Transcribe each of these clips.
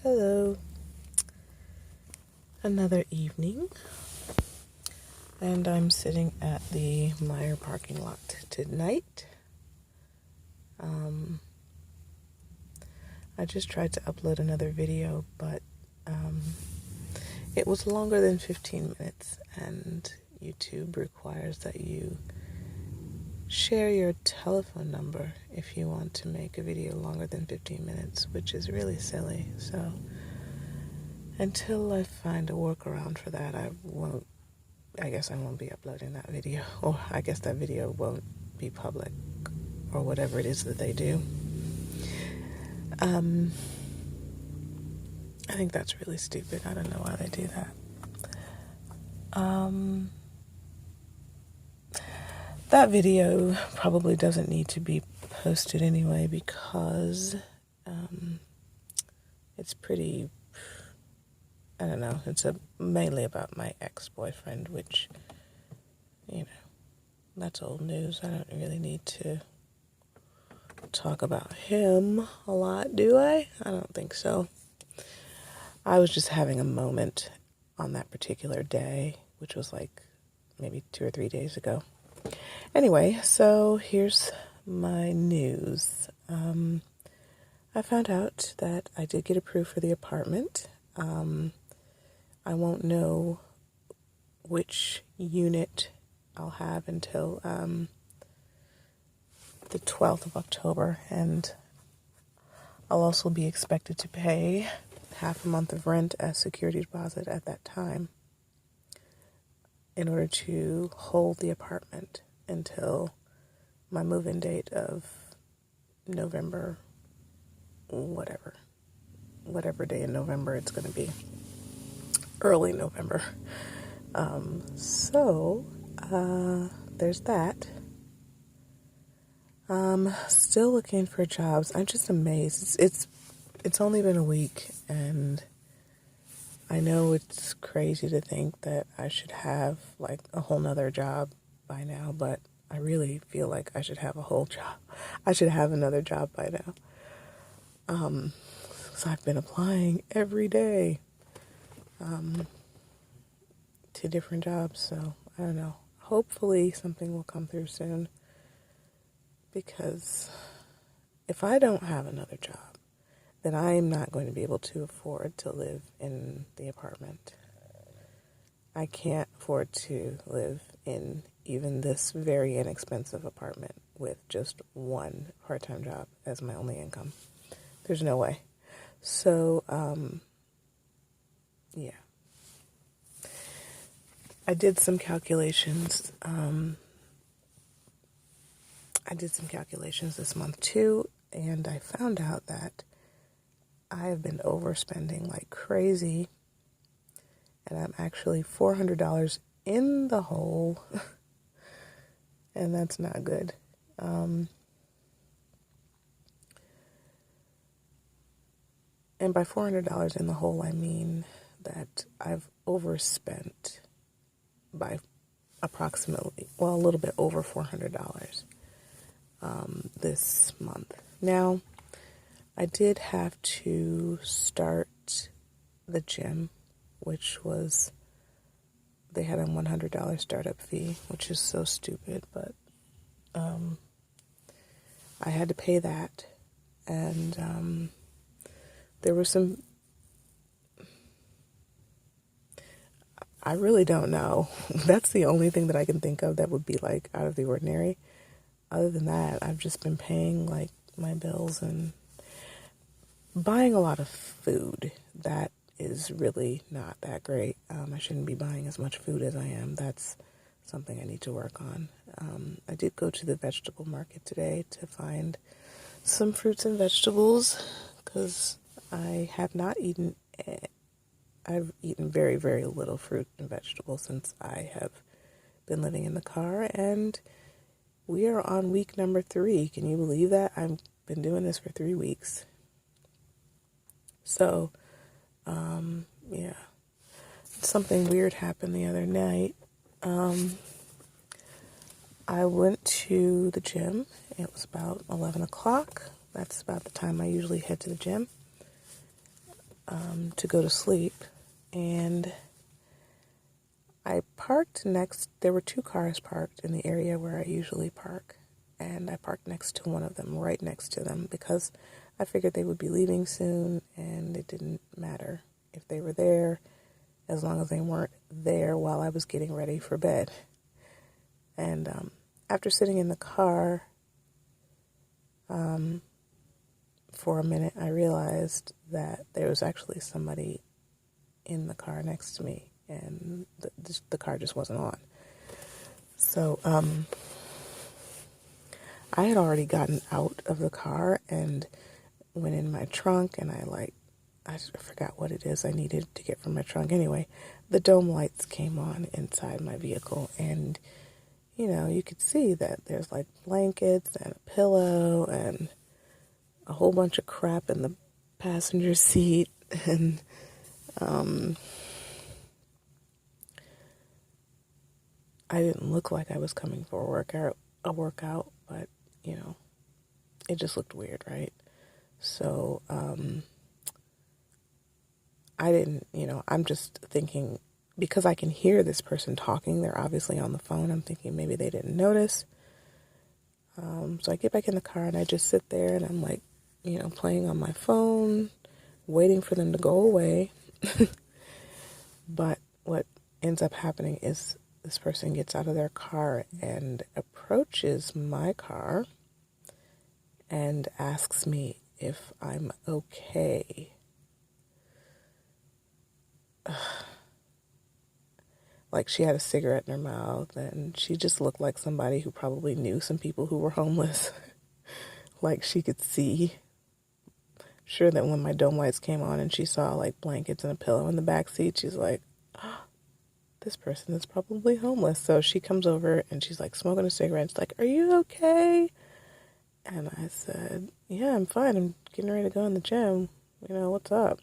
Hello. Another evening, and I'm sitting at the Meyer parking lot tonight. I just tried to upload another video, but it was longer than 15 minutes, and YouTube requires that you share your telephone number if you want to make a video longer than 15 minutes, which is really silly. So until I find a workaround for that, I guess I won't be uploading that video, or I guess that video won't be public, or whatever it is that they do. I think that's really stupid. I don't know why they do that. That video probably doesn't need to be posted anyway, because it's pretty, I don't know, it's mainly about my ex-boyfriend, which, that's old news. I don't really need to talk about him a lot, do I? I don't think so. I was just having a moment on that particular day, which was like maybe 2 or 3 days ago. Anyway, so here's my news. I found out that I did get approved for the apartment. I won't know which unit I'll have until the 12th of October, and I'll also be expected to pay half a month of rent as security deposit at that time in order to hold the apartment until my move-in date of November, whatever day in November it's going to be, early November. There's that. Still looking for jobs. I'm just amazed. It's only been a week, and I know it's crazy to think that I should have like a whole nother job by now, but I really feel like I should have a whole job. I should have another job by now. So I've been applying every day to different jobs, so I don't know. Hopefully something will come through soon, because if I don't have another job, then I'm not going to be able to afford to live in the apartment. I can't afford to live in even this very inexpensive apartment with just one part-time job as my only income. There's no way. So, yeah. I did some calculations. This month too, and I found out that I have been overspending like crazy, and I'm actually $400 in the hole, and that's not good. And by $400 in the hole, I mean that I've overspent by approximately, a little bit over $400 this month. Now, I did have to start the gym, which was, they had a $100 startup fee, which is so stupid, but I had to pay that, and there were some, I really don't know. That's the only thing that I can think of that would be like out of the ordinary. Other than that, I've just been paying like my bills and buying a lot of food. That is really not that great. I shouldn't be buying as much food as I am. That's something I need to work on. I did go to the vegetable market today to find some fruits and vegetables, because I have not eaten, I've eaten very, very little fruit and vegetables since I have been living in the car, and we are on week number 3. Can you believe that? I've been doing this for 3 weeks. So, yeah. Something weird happened the other night. I went to the gym. It was about 11 o'clock. That's about the time I usually head to the gym. to go to sleep, and I parked next. There were two cars parked in the area where I usually park, and I parked next to one of them, right next to them, because I figured they would be leaving soon, and it didn't matter if they were there, as long as they weren't there while I was getting ready for bed. And after sitting in the car for a minute, I realized that there was actually somebody in the car next to me, and the car just wasn't on. So I had already gotten out of the car and went in my trunk, and I forgot what it is I needed to get from my trunk. Anyway, the dome lights came on inside my vehicle, and you could see that there's like blankets and a pillow and a whole bunch of crap in the passenger seat, and I didn't look like I was coming for a workout, but it just looked weird, right? So I didn't, I'm just thinking, because I can hear this person talking, they're obviously on the phone. I'm thinking maybe they didn't notice. So I get back in the car and I just sit there and I'm like, playing on my phone, waiting for them to go away. But what ends up happening is this person gets out of their car and approaches my car and asks me if I'm okay. Like, she had a cigarette in her mouth, and she just looked like somebody who probably knew some people who were homeless. Like, she could see. Sure that when my dome lights came on and she saw like blankets and a pillow in the back seat, she's like, oh, this person is probably homeless. So she comes over and she's like smoking a cigarette. She's like, are you okay? And I said, yeah, I'm fine. I'm getting ready to go in the gym. What's up?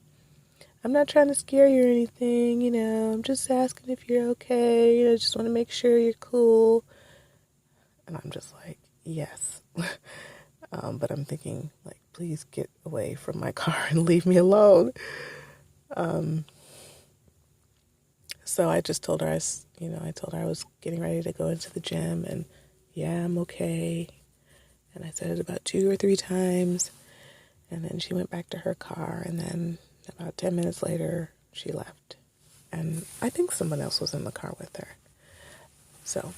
I'm not trying to scare you or anything, I'm just asking if you're okay. I just want to make sure you're cool. And I'm just like, yes. But I'm thinking, like, please get away from my car and leave me alone. So I just told her, I told her I was getting ready to go into the gym, and yeah, I'm okay. And I said it about 2 or 3 times. And then she went back to her car, and then about 10 minutes later, she left. And I think someone else was in the car with her. So,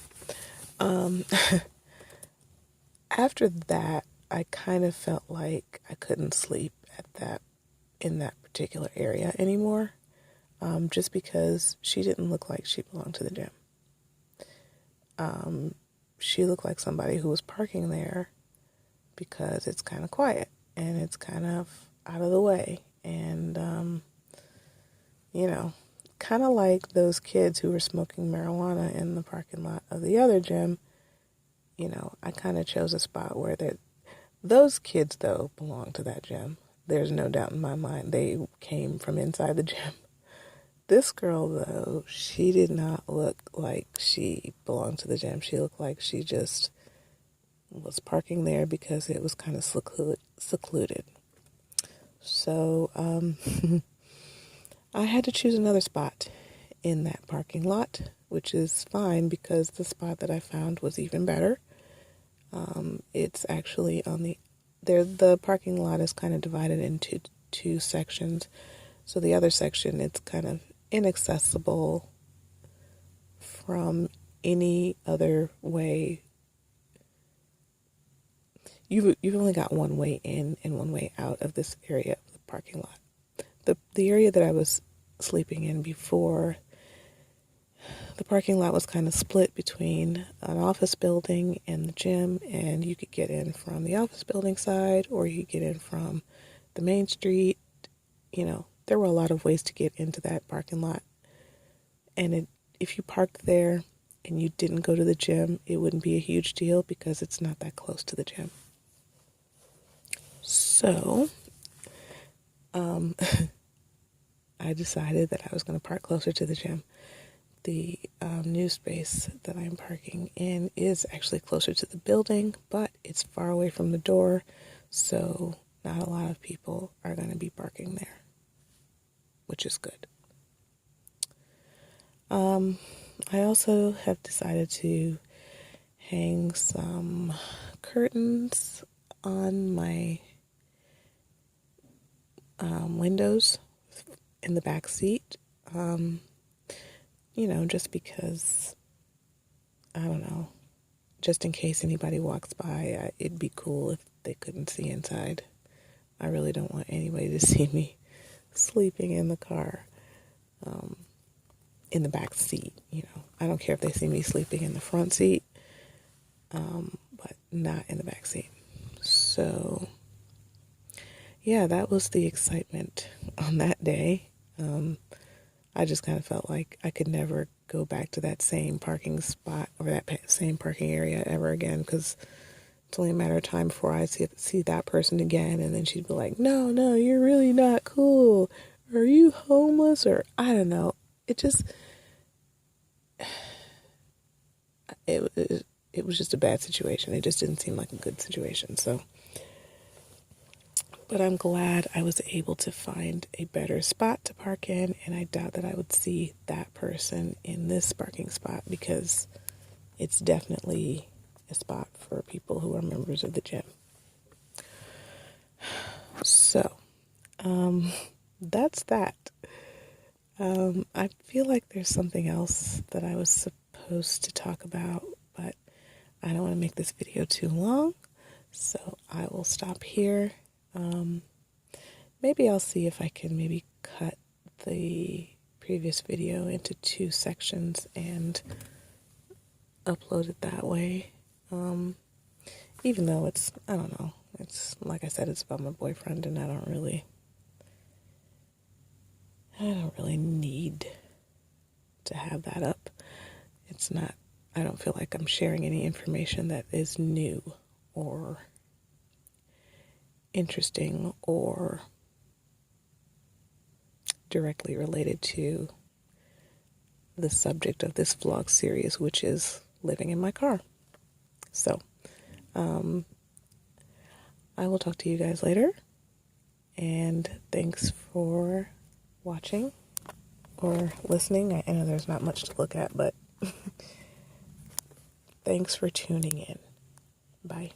after that, I kind of felt like I couldn't sleep in that particular area anymore, just because she didn't look like she belonged to the gym. She looked like somebody who was parking there because it's kind of quiet and it's kind of out of the way, and kind of like those kids who were smoking marijuana in the parking lot of the other gym. I kind of chose a spot where those kids, though, belong to that gym. There's no doubt in my mind they came from inside the gym. This girl, though, she did not look like she belonged to the gym. She looked like she just was parking there because it was kind of secluded. So I had to choose another spot in that parking lot, which is fine because the spot that I found was even better. It's actually the parking lot is kind of divided into 2 sections. So the other section, it's kind of inaccessible from any other way. You've only got one way in and one way out of this area of the parking lot. The area that I was sleeping in before, the parking lot was kind of split between an office building and the gym, and you could get in from the office building side or you could get in from the main street. There were a lot of ways to get into that parking lot. And if you parked there and you didn't go to the gym, it wouldn't be a huge deal because it's not that close to the gym. So, I decided that I was going to park closer to the gym. The new space that I'm parking in is actually closer to the building, but it's far away from the door, so not a lot of people are going to be parking there. which is good. I also have decided to hang some curtains on my windows in the back seat. Just because, I don't know, just in case anybody walks by, it'd be cool if they couldn't see inside. I really don't want anybody to see me sleeping in the car, in the back seat. I don't care if they see me sleeping in the front seat, but not in the back seat. So, yeah, that was the excitement on that day. I just kind of felt like I could never go back to that same parking spot or that same parking area ever again, because it's only a matter of time before I see that person again, and then she'd be like, no, you're really not cool. Are you homeless? Or I don't know. It just, it was just a bad situation. It just didn't seem like a good situation. So, but I'm glad I was able to find a better spot to park in, and I doubt that I would see that person in this parking spot, because it's definitely a spot for people who are members of the gym. So, that's that. I feel like there's something else that I was supposed to talk about, but I don't want to make this video too long, so I will stop here. Maybe I'll see if I can maybe cut the previous video into 2 sections and upload it that way. Even though I don't know, it's like I said, it's about my boyfriend, and I don't really need to have that up. I don't feel like I'm sharing any information that is new or interesting or directly related to the subject of this vlog series, which is living in my car. So, I will talk to you guys later, and thanks for watching or listening. I know there's not much to look at, but thanks for tuning in. Bye.